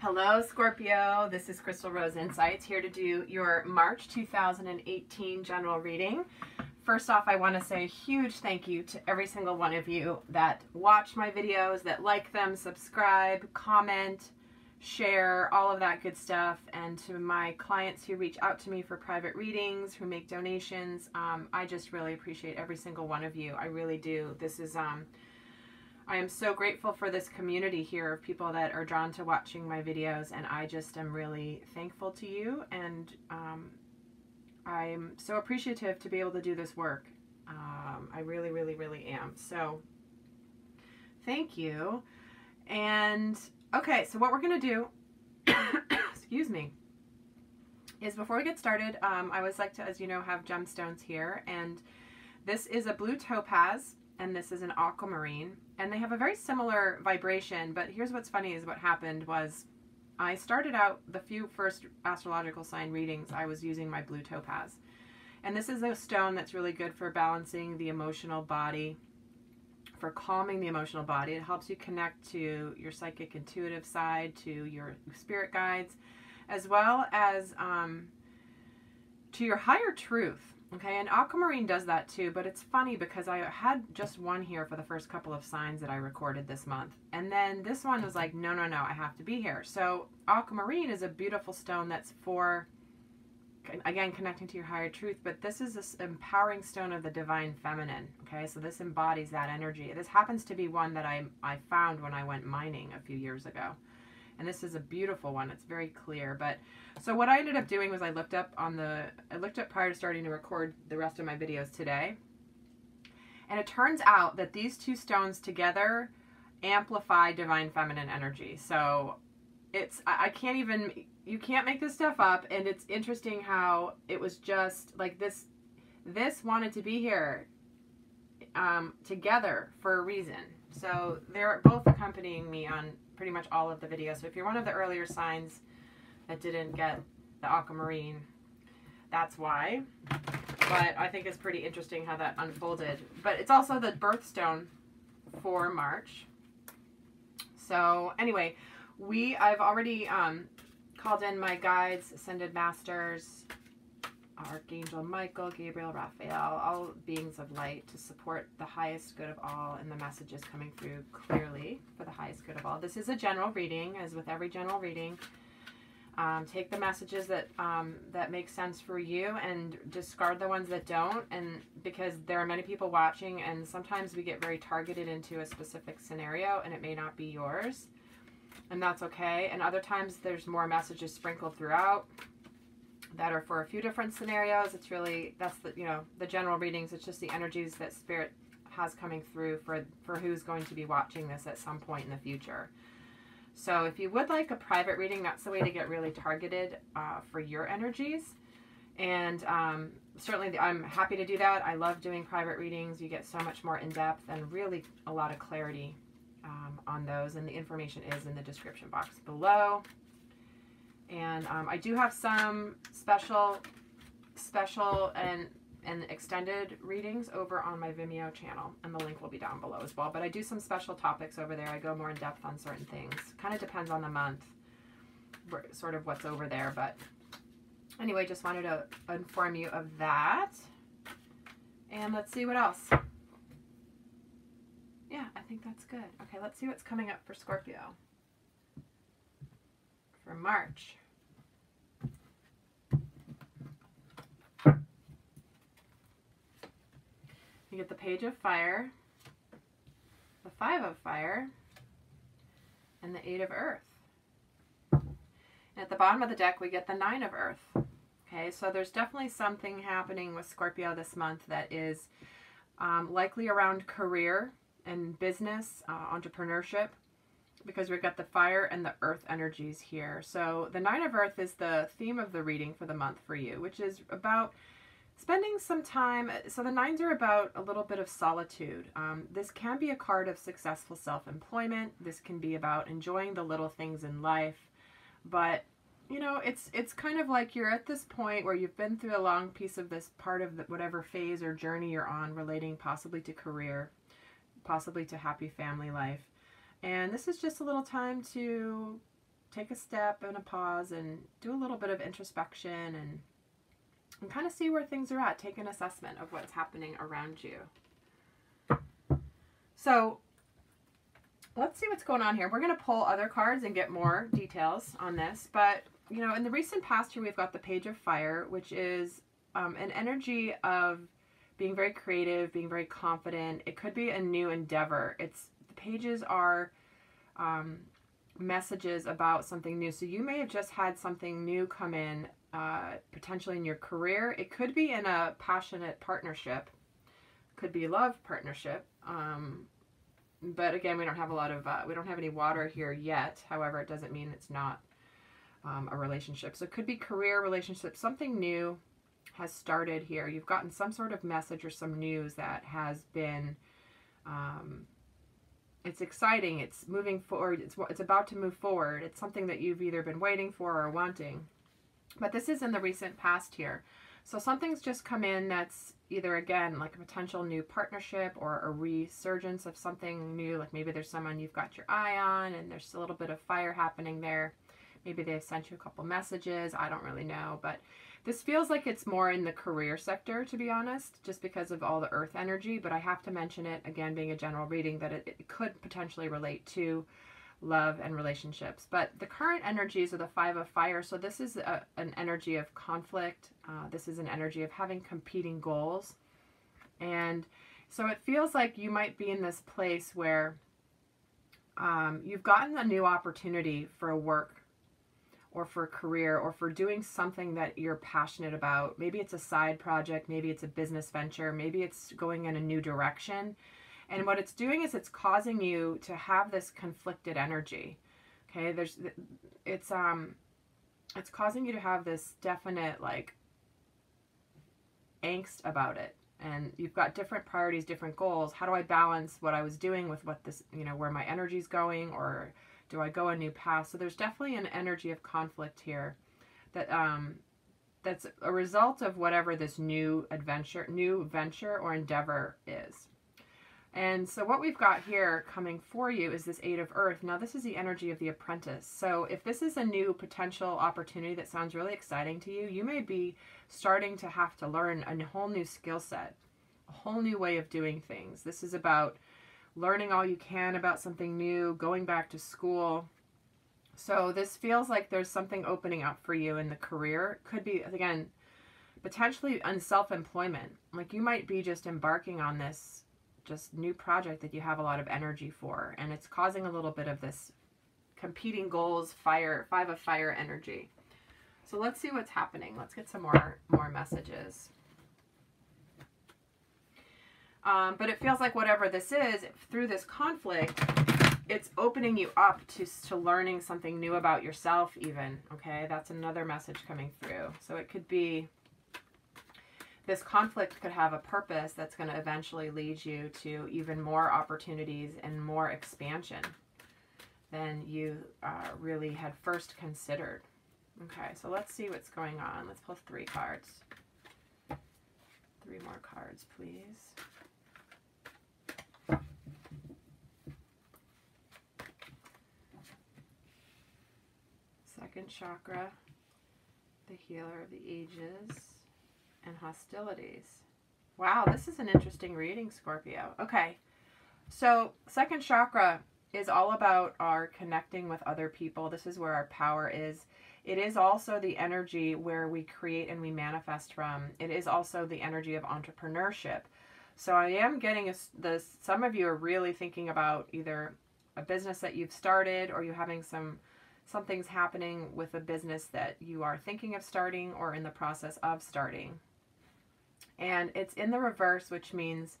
Hello Scorpio, this is Crystal Rose Insights here to do your March 2018 general reading. First off, I want to say a huge thank you to every single one of you that watch my videos, that like them, subscribe, comment, share, all of that good stuff. And to my clients who reach out to me for private readings, who make donations, I just really appreciate every single one of you. I really do. This is I am so grateful for this community here of people that are drawn to watching my videos, and I just am really thankful to you, and I'm so appreciative to be able to do this work. I really, really, really am. So thank you. And okay, so what we're going to do, excuse me, is before we get started, I always like to, as you know, have gemstones here, and this is a blue topaz, and this is an aquamarine, and they have a very similar vibration. But here's what's funny is what happened was I started out the few first astrological sign readings, I was using my blue topaz. And this is a stone that's really good for balancing the emotional body, for calming the emotional body. It helps you connect to your psychic intuitive side, to your spirit guides, as well as to your higher truth. Okay, and aquamarine does that too, but it's funny because I had just one here for the first couple of signs that I recorded this month. And then this one was like, no, I have to be here. So aquamarine is a beautiful stone that's for, again, connecting to your higher truth, but this is this empowering stone of the divine feminine. Okay, so this embodies that energy. This happens to be one that I found when I went mining a few years ago. And this is a beautiful one. It's very clear. But so what I ended up doing was I looked up prior to starting to record the rest of my videos today. And it turns out that these two stones together amplify divine feminine energy. So it's, I can't even, you can't make this stuff up. And it's interesting how it was just like this wanted to be here together for a reason. So they're both accompanying me on pretty much all of the videos. So if you're one of the earlier signs that didn't get the aquamarine, that's why. But I think it's pretty interesting how that unfolded. But it's also the birthstone for March. So anyway, I've already called in my guides, ascended masters, Archangel Michael, Gabriel, Raphael, all beings of light to support the highest good of all, and the messages coming through clearly for the highest good of all. This is a general reading, as with every general reading. Take the messages that make sense for you and discard the ones that don't, and because there are many people watching, and sometimes we get very targeted into a specific scenario and it may not be yours, and that's okay. And other times there's more messages sprinkled throughout that are for a few different scenarios. It's really, that's the, you know, the general readings. It's just the energies that Spirit has coming through for who's going to be watching this at some point in the future. So if you would like a private reading, that's the way to get really targeted for your energies. And certainly I'm happy to do that. I love doing private readings. You get so much more in depth and really a lot of clarity on those. And the information is in the description box below. And I do have some special and extended readings over on my Vimeo channel, and the link will be down below as well. But I do some special topics over there. I go more in depth on certain things. Kind of depends on the month, sort of what's over there. But anyway, just wanted to inform you of that. And let's see what else. Yeah, I think that's good. Okay, let's see what's coming up for Scorpio for March. You get the Page of Fire, the Five of Fire, and the Eight of Earth. And at the bottom of the deck, we get the Nine of Earth. Okay, so there's definitely something happening with Scorpio this month that is likely around career and business, entrepreneurship, because we've got the fire and the earth energies here. So the Nine of Earth is the theme of the reading for the month for you, which is about spending some time. So the nines are about a little bit of solitude. This can be a card of successful self-employment. This can be about enjoying the little things in life. But, you know, it's kind of like you're at this point where you've been through a long piece of this part of whatever phase or journey you're on, relating possibly to career, possibly to happy family life. And this is just a little time to take a step and a pause and do a little bit of introspection and kind of see where things are at. Take an assessment of what's happening around you. So let's see what's going on here. We're going to pull other cards and get more details on this. But, you know, in the recent past here, we've got the Page of Fire, which is an energy of being very creative, being very confident. It could be a new endeavor. The pages are messages about something new. So you may have just had something new come in, potentially in your career. It could be in a passionate partnership. Could be a love partnership. But again, we don't have a lot of, we don't have any water here yet. However, it doesn't mean it's not a relationship. So it could be career, relationship, something new has started here. You've gotten some sort of message or some news that has been, it's exciting. It's moving forward. It's about to move forward. It's something that you've either been waiting for or wanting. But this is in the recent past here. So something's just come in that's either, again, like a potential new partnership or a resurgence of something new. Like maybe there's someone you've got your eye on and there's a little bit of fire happening there. Maybe they've sent you a couple messages. I don't really know. But this feels like it's more in the career sector, to be honest, just because of all the earth energy. But I have to mention it, again, being a general reading, that it could potentially relate to love and relationships. But the current energies are the Five of Fire. So this is an energy of conflict. This is an energy of having competing goals. And so it feels like you might be in this place where you've gotten a new opportunity for a work or for a career or for doing something that you're passionate about. Maybe it's a side project. Maybe it's a business venture. Maybe it's going in a new direction. And what it's doing is it's causing you to have this conflicted energy. Okay, it's causing you to have this definite like angst about it. And you've got different priorities, different goals. How do I balance what I was doing with what this, you know, where my energy's going, or do I go a new path? So there's definitely an energy of conflict here that that's a result of whatever this new venture or endeavor is. And so what we've got here coming for you is this Eight of Earth. Now this is the energy of the Apprentice. So if this is a new potential opportunity that sounds really exciting to you, you may be starting to have to learn a whole new skill set, a whole new way of doing things. This is about learning all you can about something new, going back to school. So this feels like there's something opening up for you in the career. Could be, again, potentially on self-employment. Like you might be just embarking on this just new project that you have a lot of energy for, and it's causing a little bit of this competing goals, Five of Fire energy. So let's see what's happening. Let's get some more messages. But it feels like whatever this is, through this conflict, it's opening you up to learning something new about yourself even. Okay, that's another message coming through. So it could be this conflict could have a purpose that's going to eventually lead you to even more opportunities and more expansion than you really had first considered. Okay, so let's see what's going on. Let's pull 3 cards. 3 more cards, please. Second chakra, the healer of the ages, and hostilities. Wow, this is an interesting reading, Scorpio. Okay, so second chakra is all about our connecting with other people. This is where our power is. It is also the energy where we create and we manifest from. It is also the energy of entrepreneurship. So I am getting some of you are really thinking about either a business that you've started, or you're having something's happening with a business that you are thinking of starting or in the process of starting. And it's in the reverse, which means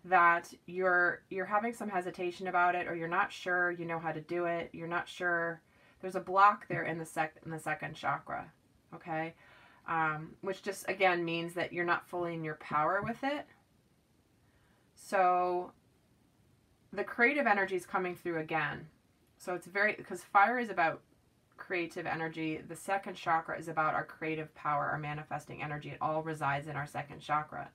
that you're having some hesitation about it, or you're not sure you know how to do it. You're not sure. There's a block there in the second chakra, okay? Which just, again, means that you're not fully in your power with it. So the creative energy is coming through again. So it's because fire is about creative energy. The second chakra is about our creative power, our manifesting energy. It all resides in our second chakra.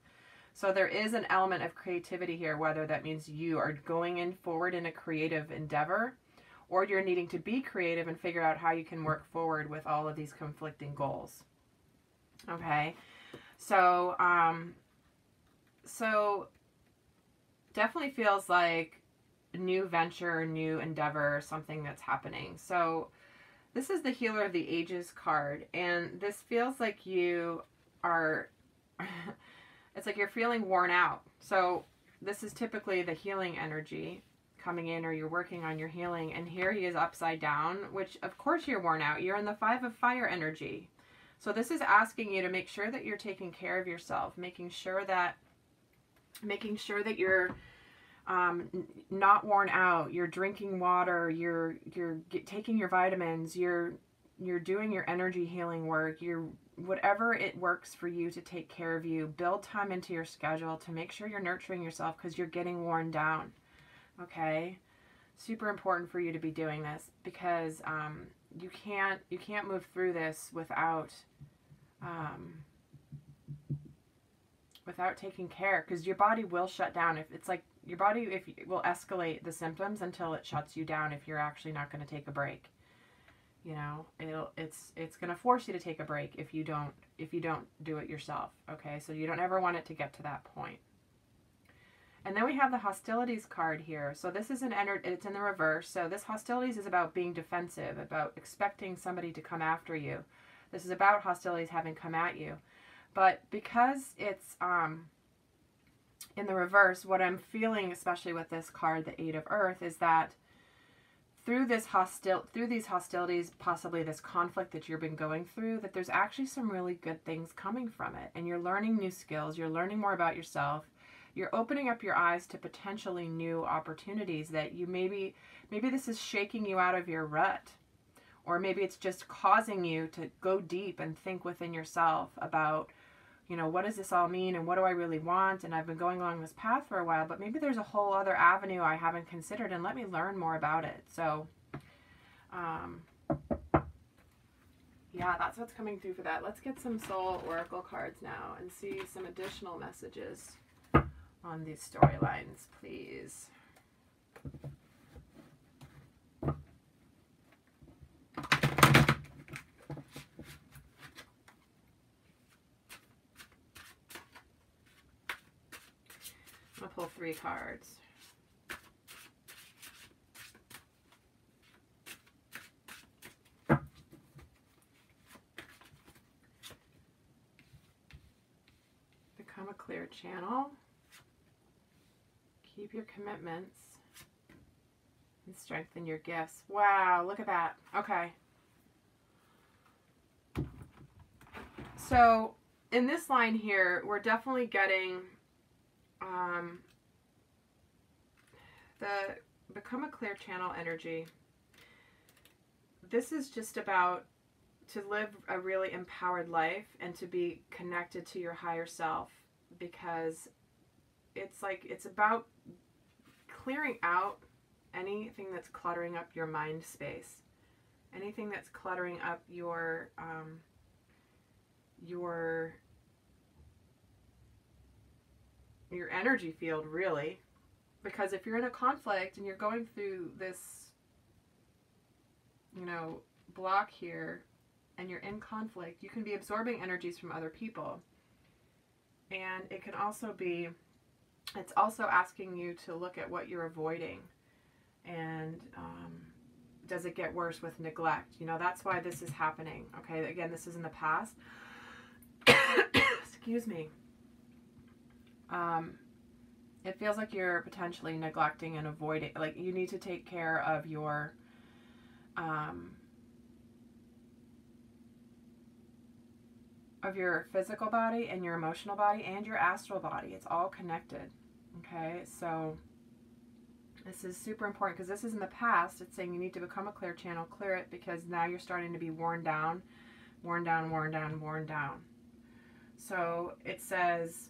So there is an element of creativity here, whether that means you are going forward in a creative endeavor, or you're needing to be creative and figure out how you can work forward with all of these conflicting goals. Okay, so so definitely feels like a new venture, new endeavor, something that's happening. So this is the Healer of the Ages card, and this feels like you are, it's like you're feeling worn out. So this is typically the healing energy coming in, or you're working on your healing, and here he is upside down, which of course you're worn out. You're in the 5 of Fire energy. So this is asking you to make sure that you're taking care of yourself, making sure that you're not worn out, you're drinking water, you're taking your vitamins, you're doing your energy healing work, you're whatever it works for you to take care of you. Build time into your schedule to make sure you're nurturing yourself, because you're getting worn down. Okay, super important for you to be doing this, because you can't move through this without taking care, because your body will shut down. If it's like your body, if it will escalate the symptoms until it shuts you down if you're actually not going to take a break. You know, it's going to force you to take a break if you don't do it yourself. Okay, so you don't ever want it to get to that point. And then we have the hostilities card here. So this is it's in the reverse. So this hostilities is about being defensive, about expecting somebody to come after you. This is about hostilities having come at you. But because it's in the reverse, what I'm feeling, especially with this card, the 8 of Earth, is that through these hostilities, possibly this conflict that you've been going through, that there's actually some really good things coming from it. And you're learning new skills. You're learning more about yourself. You're opening up your eyes to potentially new opportunities that you maybe this is shaking you out of your rut. Or maybe it's just causing you to go deep and think within yourself about, you know, what does this all mean and what do I really want? And I've been going along this path for a while, but maybe there's a whole other avenue I haven't considered, and let me learn more about it. So, yeah, that's what's coming through for that. Let's get some Soul Oracle cards now and see some additional messages on these storylines, please. I'll pull 3 cards. Become a clear channel. Keep your commitments. And strengthen your gifts. Wow, look at that. Okay. So, in this line here, we're definitely getting the become a clear channel energy. This is just about to live a really empowered life and to be connected to your higher self, because it's about clearing out anything that's cluttering up your mind space, anything that's cluttering up your energy field, really. Because if you're in a conflict and you're going through this, you know, block here, and you're in conflict, you can be absorbing energies from other people. And it can also be, it's also asking you to look at what you're avoiding. And does it get worse with neglect? You know, that's why this is happening. Okay, again, this is in the past. Excuse me. It feels like you're potentially neglecting and avoiding, like you need to take care of your physical body and your emotional body and your astral body. It's all connected. Okay, so this is super important, because this is in the past. It's saying you need to become a clear channel, clear it, because now you're starting to be worn down, worn down, worn down, worn down. So it says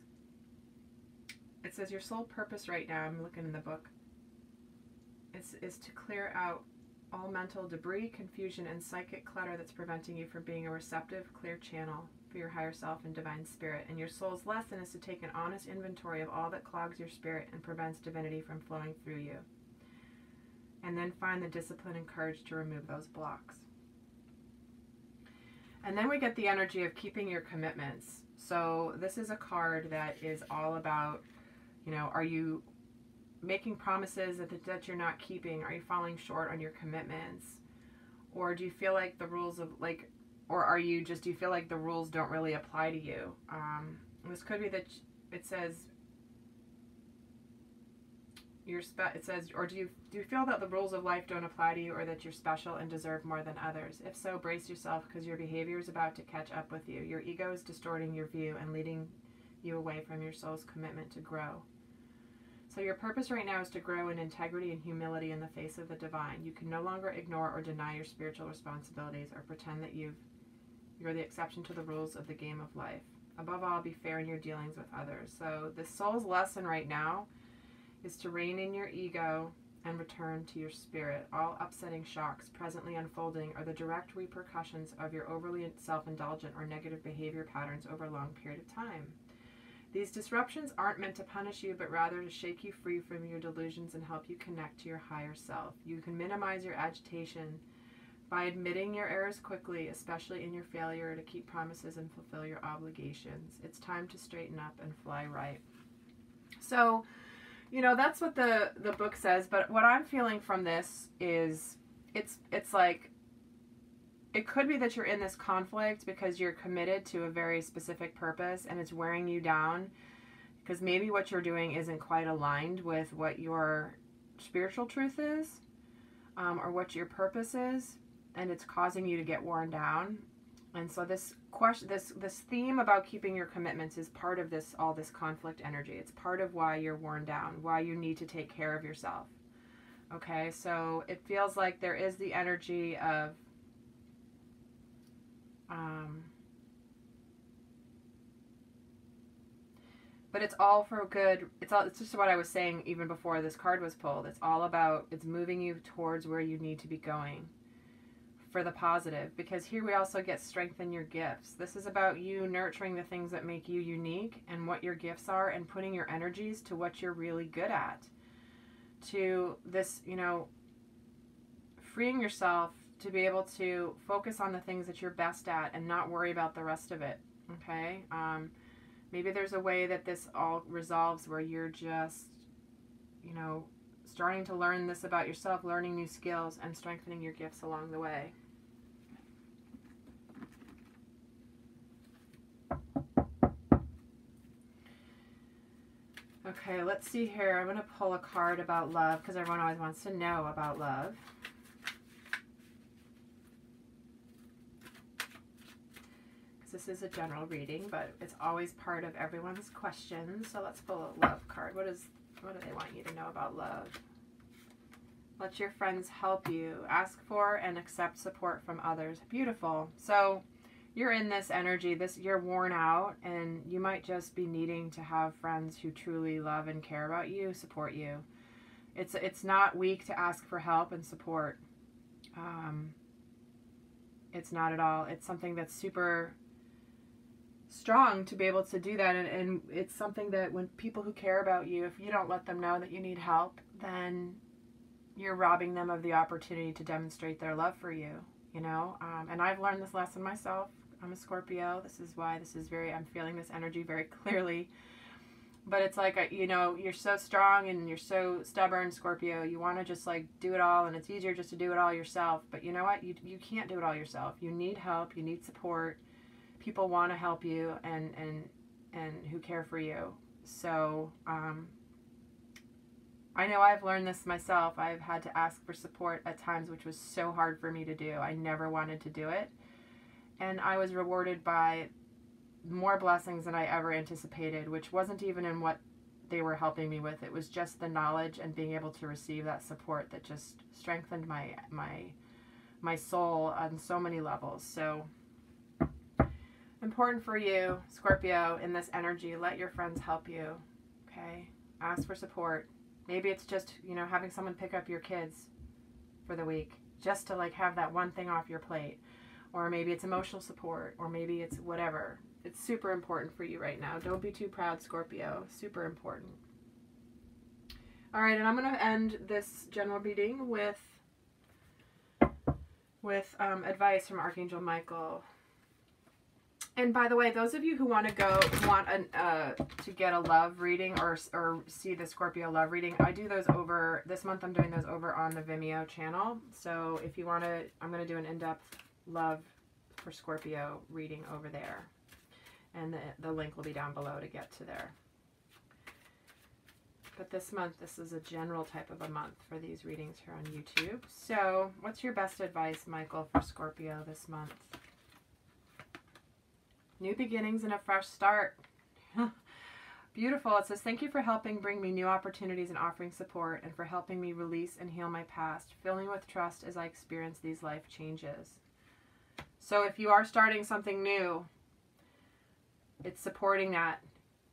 your sole purpose right now, I'm looking in the book, is to clear out all mental debris, confusion, and psychic clutter that's preventing you from being a receptive, clear channel for your higher self and divine spirit. And your soul's lesson is to take an honest inventory of all that clogs your spirit and prevents divinity from flowing through you. and then find the discipline and courage to remove those blocks. And then we get the energy of keeping your commitments. So this is a card that is all about, you know, are you making promises that you're not keeping? Are you falling short on your commitments? Or do you feel like the rules of, like, or are you just, do you feel like the rules don't really apply to you? This could be that it says, it says, or do you feel that the rules of life don't apply to you, or that you're special and deserve more than others? If so, brace yourself, because your behavior is about to catch up with you. Your ego is distorting your view and leading you away from your soul's commitment to grow. So your purpose right now is to grow in integrity and humility in the face of the divine. You can no longer ignore or deny your spiritual responsibilities or pretend that you're the exception to the rules of the game of life. Above all, be fair in your dealings with others. So the soul's lesson right now is to rein in your ego and return to your spirit. All upsetting shocks presently unfolding are the direct repercussions of your overly self-indulgent or negative behavior patterns over a long period of time. These disruptions aren't meant to punish you, but rather to shake you free from your delusions and help you connect to your higher self. You can minimize your agitation by admitting your errors quickly, especially in your failure to keep promises and fulfill your obligations. It's time to straighten up and fly right. So, you know, that's what the book says, but what I'm feeling from this is it's like, it could be that you're in this conflict because you're committed to a very specific purpose and it's wearing you down because maybe what you're doing isn't quite aligned with what your spiritual truth is, or what your purpose is, and it's causing you to get worn down. And so this question, this theme about keeping your commitments is part of this, all this conflict energy. It's part of why you're worn down, why you need to take care of yourself. Okay, so it feels like there is the energy of but it's all for good. It's just what I was saying even before this card was pulled. It's all about, it's moving you towards where you need to be going for the positive, because here we also get strengthen your gifts. This is about you nurturing the things that make you unique and what your gifts are, and putting your energies to what you're really good at, to this, you know, freeing yourself to be able to focus on the things that you're best at and not worry about the rest of it. Okay, maybe there's a way that this all resolves where you're just, you know, starting to learn this about yourself, learning new skills, and strengthening your gifts along the way. Okay, let's see here. I'm going to pull a card about love because everyone always wants to know about love. This is a general reading, but it's always part of everyone's questions. So let's pull a love card. What do they want you to know about love? Let your friends help you. Ask for and accept support from others. Beautiful. So you're in this energy, you're worn out, and you might just be needing to have friends who truly love and care about you, support you. It's not weak to ask for help and support. It's not at all. It's something that's super strong to be able to do that, and it's something that when people who care about you, if you don't let them know that you need help, then you're robbing them of the opportunity to demonstrate their love for you, you know. And I've learned this lesson myself. I'm a Scorpio. This is why I'm feeling this energy very clearly. But it's like, you know, you're so strong and you're so stubborn, Scorpio. You want to just like do it all, and it's easier just to do it all yourself. But you know what? You can't do it all yourself. You need help. You need support. People want to help you and who care for you. So I know I've learned this myself. I've had to ask for support at times, which was so hard for me to do. I never wanted to do it. And I was rewarded by more blessings than I ever anticipated, which wasn't even in what they were helping me with. It was just the knowledge and being able to receive that support that just strengthened my soul on so many levels. So important for you, Scorpio, in this energy. Let your friends help you. Okay? Ask for support. Maybe it's just, you know, having someone pick up your kids for the week just to like have that one thing off your plate. Or maybe it's emotional support, or maybe it's whatever. It's super important for you right now. Don't be too proud, Scorpio. Super important. All right, and I'm going to end this general reading with advice from Archangel Michael. And by the way, those of you who want to to get a love reading or see the Scorpio love reading, I do those over, this month I'm doing those over on the Vimeo channel. So if you want to, I'm going to do an in-depth love for Scorpio reading over there. And the link will be down below to get to there. But this month, this is a general type of a month for these readings here on YouTube. So what's your best advice, Michael, for Scorpio this month? New beginnings and a fresh start. Beautiful. It says, thank you for helping bring me new opportunities and offering support, and for helping me release and heal my past. Fill me with trust as I experience these life changes. So if you are starting something new, it's supporting that.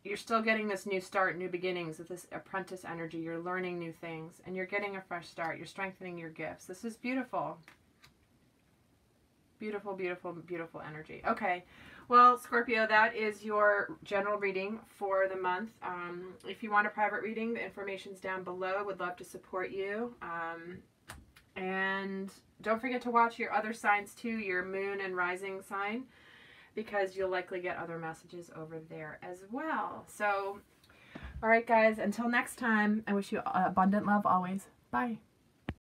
You're still getting this new start, new beginnings with this apprentice energy. You're learning new things, and you're getting a fresh start. You're strengthening your gifts. This is beautiful. Beautiful, beautiful, beautiful energy. Okay. Well, Scorpio, that is your general reading for the month. If you want a private reading, the information's down below. I would love to support you. And don't forget to watch your other signs too, your moon and rising sign, because you'll likely get other messages over there as well. So, all right, guys, until next time, I wish you abundant love always. Bye.